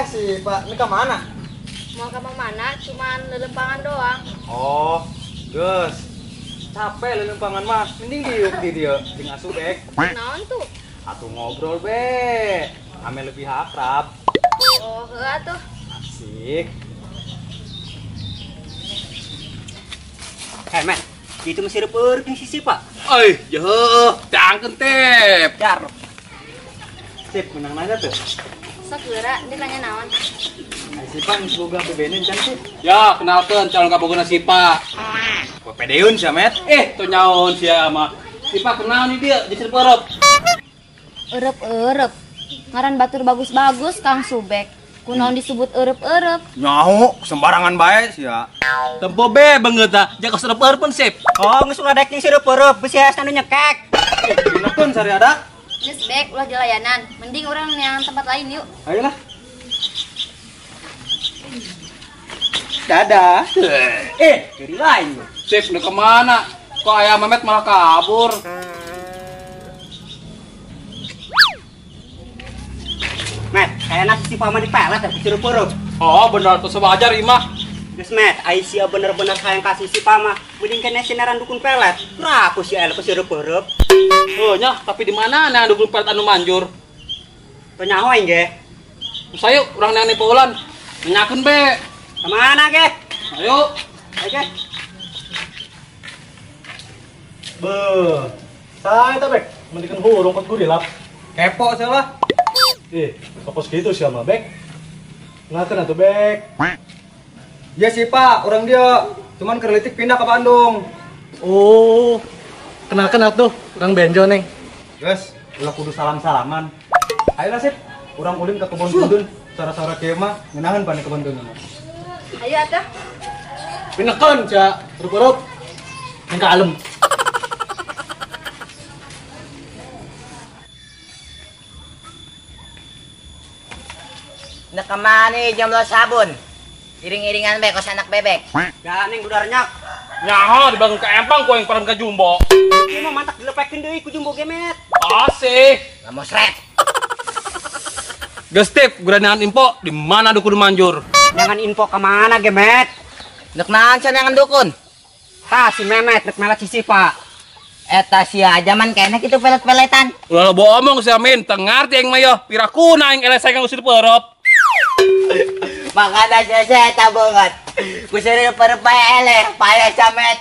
si Pak, ini ke mana? Mau ke mana? Cuman lelempangan doang. Oh, Gus. Capek lelempangan mah. Mending diuk di dia, di ngasuh bek. Naon tuh? Atuh ngobrol be. Ame lebih akrab. Oh, heeh tuh. Asik. Hei, men. Itu masih repeur jeung sisi, Pak. Oi, jeuh, dangkeun teh. Jar. Sip, menang nanya tuh. Sakura, dia tanya naon. Si Pak boga bebenin can sih. Ya, kenalkeun calon kabogona Sipa. Pedeun sia met. Tuh nyaon sia mah. Sipa kenal nih dia, jadi perop. Eureup. Ngaran batur bagus-bagus Kang Subek. Kunaon disebut eureup. Nyaho, sembarangan bae sia. Tempo be banget ah, jaga serep pun sip. Oh, geus uladek jeung sireup-eueup, beusi asa nu nyekek. Dinakeun sari ada. Geus bek ulah jalayanan. Mending orang yang tempat lain yuk. Ayolah. Dadah. Jadi lain. Sip, udah kemana? Kok ayam Mamet malah kabur? Met, kayaknya si Pama dipelet ya, sireup-eueup. Oh, benar tuh sewajar imah. Geus Met, Aisyah bener-bener sayang kasih si Pama. Mending kena sinaran dukun pelet. Raku si El sireup-eueup. Oh, nya, tapi di mana nih dukun pelet anu manjur? Penyaho aing ge. Sayu, urang nang Paulan. Nanyakeun be. Kemana ge? Ayo. Ayo ge. Beuh, saya tak bek, mendingan hurung kot gue dilap. Kepo sia lah. Fokus gitu sih sama bek. Ngaten atuh bek. Ya sih Pak, orang dia cuman kerlitik pindah ke Bandung. Oh, kenalkan atuh, orang Benjo neng. Guys, ulah kudu salam-salaman. Ayolah sip, orang ulin ke kebun tundun. Cara-cara kieu mah ngeunaheun pan kebun tundun. Ayo atuh. Pinekeun cia, rup-rup. Yang kalem. Nak kemana jomblo sabun? Iring-iringan be kos anak bebek. Ganing budarnya. Nyaho dibangun ke empang ku yang pernah ke jumbo. Ieu mah mantak dilepekeun deui ku jumbo gemet. Asih. Kamu sret. Gestip, guranan info di mana dukun manjur? Jangan info kemana gemet. Nek naon cenangan dukun? Tah si Memet nek melet sisi Pak. Eta sia zaman kayaknya gitu pelet-peletan. Ulah lo omong si Amin, tengar tiang mayo, pirakuna yang elesai kang usir perop. Makanya saya eta banget. Kusir perpae eleh, payah samet.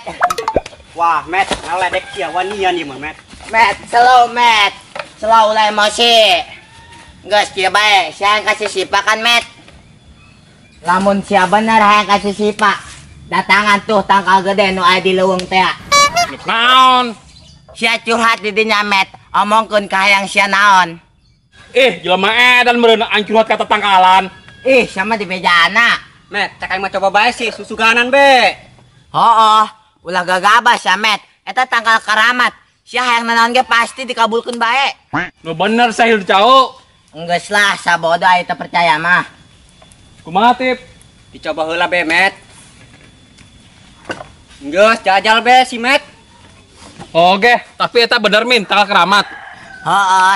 Wah, Met, ngaledek sia wanian ieu mah, Met. Met, slow met. Slow lah emosi. Geus kieu bae, sia kasih sipa kan met. Lamun sia bener hayang kasih sipa. Datangan tuh tangkal gede nu aya di leuweung teh. Naon? Sia curhat di dinya met, omongkeun ka hayang sia naon. Jelema edan meureun ancurhat kata tangkalan. Ih, sama di bejana. Met, cek aing mah coba bae sih susuganan be. Oh, ulah gagabah sia met. Eta tangkal karamat. Sia hayang naon ge pasti dikabulkeun bae. Nu bener sahil cau. Enggeus lah, sabodo aya teu percaya mah. Kumaha tip? Dicoba heula be, Met. Geus jajal be si Met. Oke, tapi eta bener min tanggal keramat.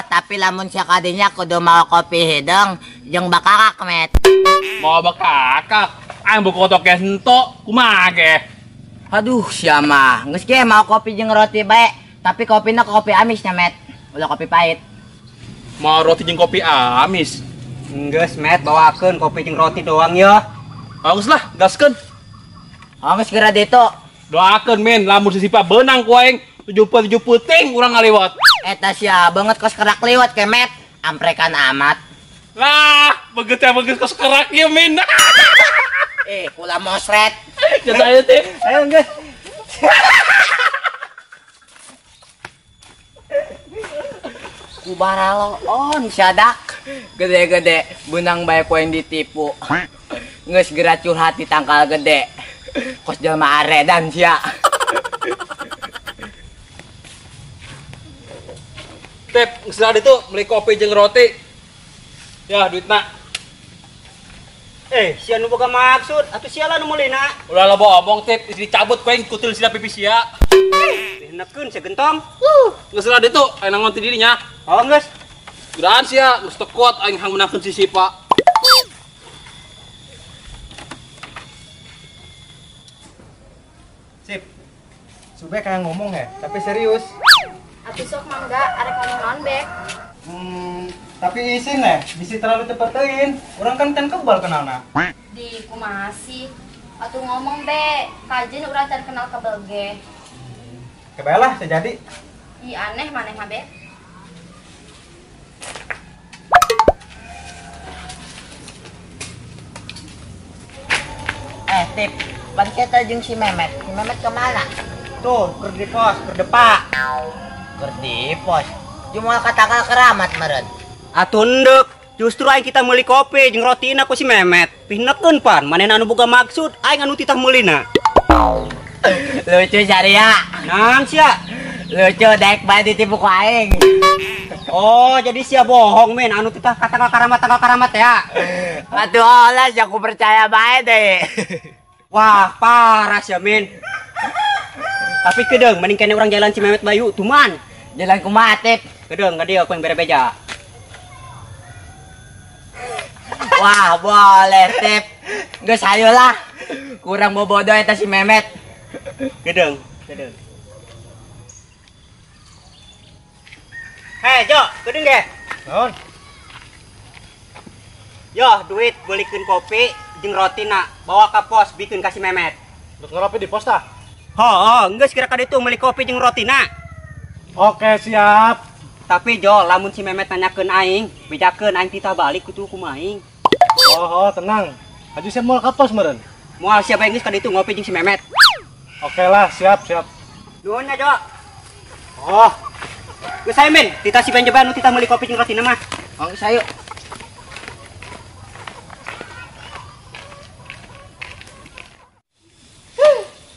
Tapi lamun sia kadinya kudu mau kopi hidung jeung bakakak met. Mau bakakak, aing buku tok ento, kumaha ge? Aduh, sia mah geus ge mau kopi jeung roti bae, tapi kopina kopi amisnya met. Ulah kopi pahit. Mau roti jeung kopi amis. Geus Met bawakeun kopi jeung roti doang ya. Bagus lah, gaskeun. Geus geura ditu. Doakeun min, lamun sisipa beunang ku aing 70 ting urang ngaliwat. Eta sia banget kos kerak liwat ke met. Amprekan amat. Lah, begitu ya begitu kos kerak ieu min. Kula mosret. Jasa ayo teh. Ayo geus. Kubaralo on syadak. Gede-gede benang bae ku yang ditipu. Geus geura curhat di tangkal gede. Kos jelema aredan sia. Tep, geus itu beli kopi jeung roti. Ya, duitna. Sia nu boga maksud, atuh sia lah nu meulina. Ulah loba omong tip, dicabut ku aing kutil sida pipi sia. Dihenekeun sia gentong. Geus lah itu, aing ngonti dirinya. Oh, geus. Gerahan sia, geus teu kuat aing hang menangkeun si Sipa. Subek kayak ngomong ya, tapi serius. Atuh sok mangga arek ngomong naon bek. Tapi isin ya, bisa terlalu cepetin. Orang kan kebal kenalna. Di kumaha sih? Atuh ngomong be, kajen urang can kenal kabel ge. Kebalah, sejadi. Ih aneh maneh mah be. Tip, ban kita jeung si Memet. Si Memet kemana? Tuh, keur di pos, keur depa. Keur di pos. Cuma kata keramat meureun. Atuh endek, justru aing kita meuli kopi jeung rotina ku si Memet. Pinekeun pan, manehna anu boga maksud, aing anu titah meulina. Lucu Saria. Naon sia? Lucu daek bae ditipu ku aing. Oh, jadi sia bohong men, anu titah kata karamat ya. Atuh olas aku percaya bae deh. Wah, parah sia men. Tapi kedeung mending kene urang jalan si Memet Bayu, tuman. Jalan kumaha Tip? Kedeung ka dieu aku yang bere-beja. Wah, boleh Tip. Geus hayu lah. Kurang bobodoh eta si Memet. Kedeung. Hei, Jo, kedeung ge. Naon? Yo, duit belikeun kopi jeung rotina, bawa ka pos bikin ka si Memet. Dek ngerapi di pos tah? Oh, geus kira ka ditu meuli kopi jeung rotina. Oke, siap. Tapi Jo, lamun si Memet nanyakeun aing, bejakeun aing titah balik kudu kumaha aing. Oh, tenang. Aju siap mau ke pos meureun. Moal siapa yang geus ka ditu ngopi jeung si Memet. Oke lah, siap. Nuhun ya, Jo. Oh, Geus sae men, titah si penjoban nu titah meuli kopi jeung rotina mah. Oh, sayu.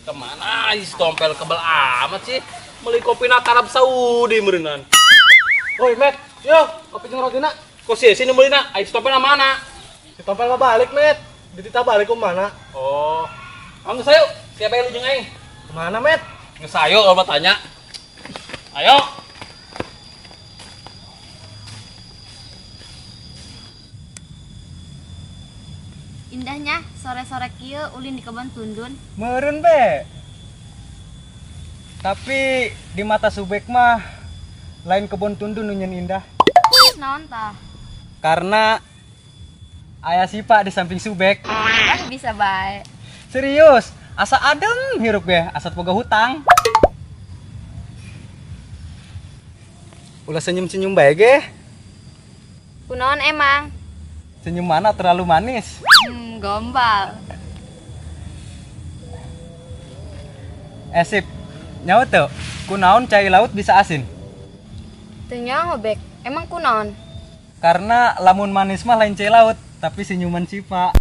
Kemana is tompel kebal amat sih? Beli kopi nak Arab Saudi merenang. woi Met, yo kopi jeung rotina. Kok sih sini beli nak? Ais tompel mana? Si Tompel mah balik Met. Dititah balik ke mana? Oh, anggus ayo. Siapa yang lu jeung aing? Kemana Met? Geus ayo kalau tanya. Ayo. Indahnya sore-sore kieu ulin di kebun tundun. Meureun be. Tapi di mata Subek mah lain kebun tundun nu nyeun indah. Terus naon tah? Karena aya Sipa di samping Subek. Bisa bae. Serius, asa adem hirup ge, asa boga hutang. Ulah senyum-senyum bae ge. Kunaon emang? Senyum mana terlalu manis. Gombal. Sip, nyawa tuh, kunaon cai laut bisa asin? Teu nyaho bek. Emang kunaon? Karena lamun manis mah lain cai laut, tapi senyuman Sipa.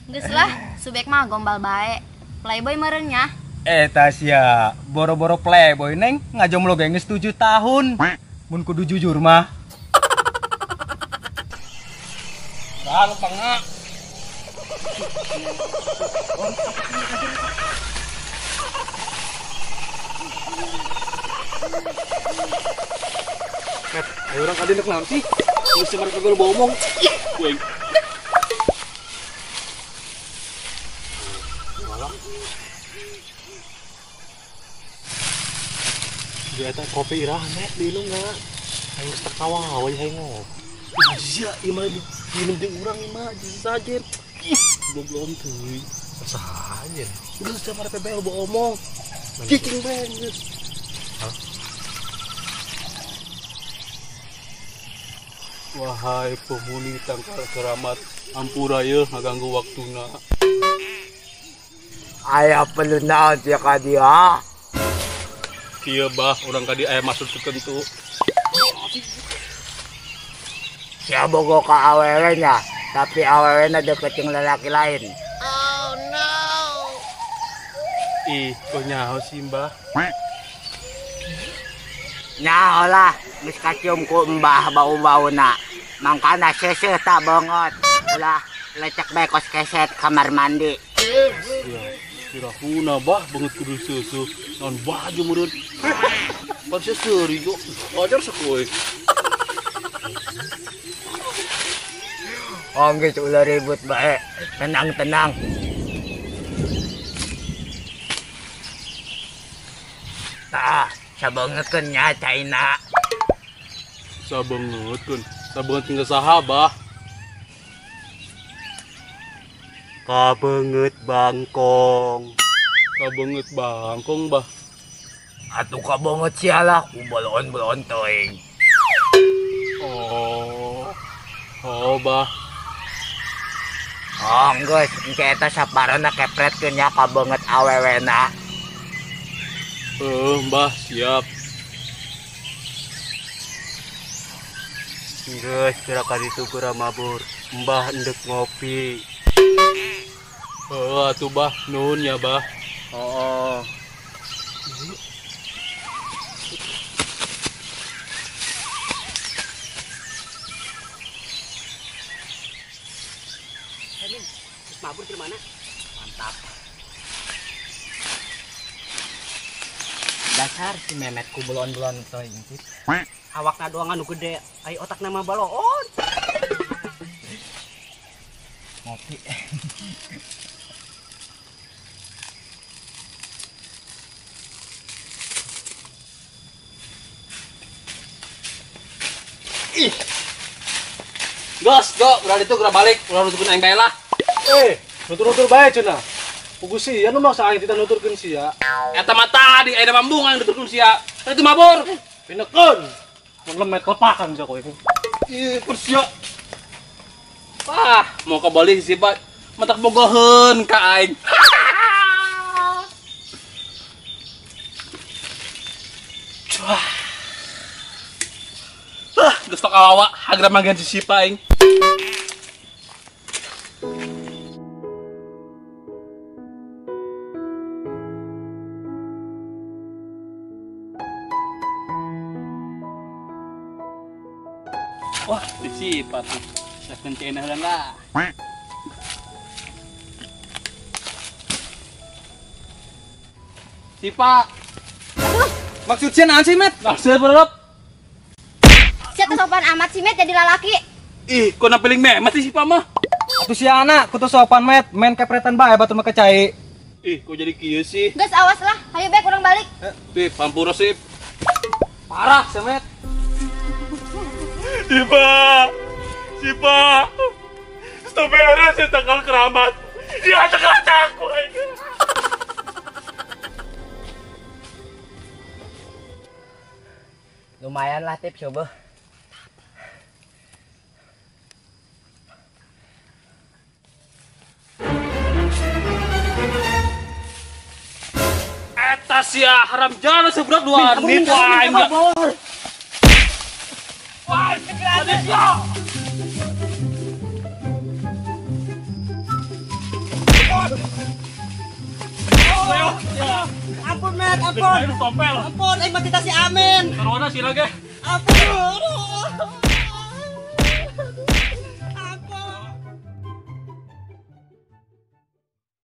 Geus lah, Subek mah gombal bae. Playboy meureun nya. Tasya, boro-boro playboy neng ngajomblo ge geus 7 tahun. Mun kudu jujur mah. Dah lupa ngak. Met, ayo orang kadin dek naon sih? Lu semar kagak lu ngomong. Weng. Dia eta kopi irah Met di lu enggak? Aing geus tertawa we hayang ngopi. Iya, ima minum di urang ima saja. Belum tuh. Saja. Udah siapa ada PBL bawa omong. Kicing banget. Wahai penghuni tangkal keramat, ampura ye ngaganggu waktuna. Aya perlu naon sia ka dia? Kieu bah urang kadi aya maksud tertentu. Sia bogo ka awewe nya, tapi awewe na deket jeung lelaki lain. Ih, kok nyaho sih mbah? Nyaho lah, geus kacium ku embah bau-bauna. Mangkana seuseuh tak bongot. Ulah lecek bae kos keset kamar mandi. Kirahuna bah banget kudu susu. Non baju meureun. Pasti seuri yo. Ajar sakoe. Geus ulah ribut bae. Tenang-tenang. sabangetkeun nya China. Sabanget kan. Sabanget tinggal sahabah. Kabanget bangkong. Kabanget bangkong bah. Atuh kabanget sialah ku bolon-bolon teuing. Oh bah. Oh geus, engke eta saparana kepretkeun nya kabanget awewena. Mbah siap. Geus gerakan itu gura mabur. Mbah endek ngopi. Atuh bah, nuhun ya bah. Oh. Mabur ke mana? Mantap. Dasar si Memet ku belon-belon teuing sih. Awakna doang anu gede, ai otakna mah baloon. Ngopi. Gas, berarti itu gerak balik, ulah nuturkeun aing bae lah. Nutur-nutur bae cenah. Pugu sia nu maksa aing kita nuturkeun sia. Eta mah tadi aya mambungan nuturkeun sia. Itu mabur. Pinekeun. Mun lemet lepakan sia kowe. Ih, persia. Mau kembali sih, Pak. Matak bogoheun ka aing. Geus tok awawa, hagra magan si Sipa aing. Wah, di Sipa tuh. Saya kenceng lah. Sipa. Maksud sih naon sih, Met? Maksud berapa? Siapa sopan amat sih, Met, jadi lalaki. Ih, kok nampiling mati Sipa mah? Atuh si anak, kutu sopan, Met. Main kepretan bae batur mah kecai. Ih, kok jadi kieu sih? Gas awas lah, ayo Bek kurang balik. Ih, pampura sip. Parah, si Met. Sipa. Stop beres ya tanggal keramat. Dia acak-acak gue. Lumayan lah tip coba. Eta sia haram jana seberak 2 menit wae enggak. Ampun, Met, ampun. Tompel. Ampun, aing mah si Amin. Corona sih lagi. Ampun.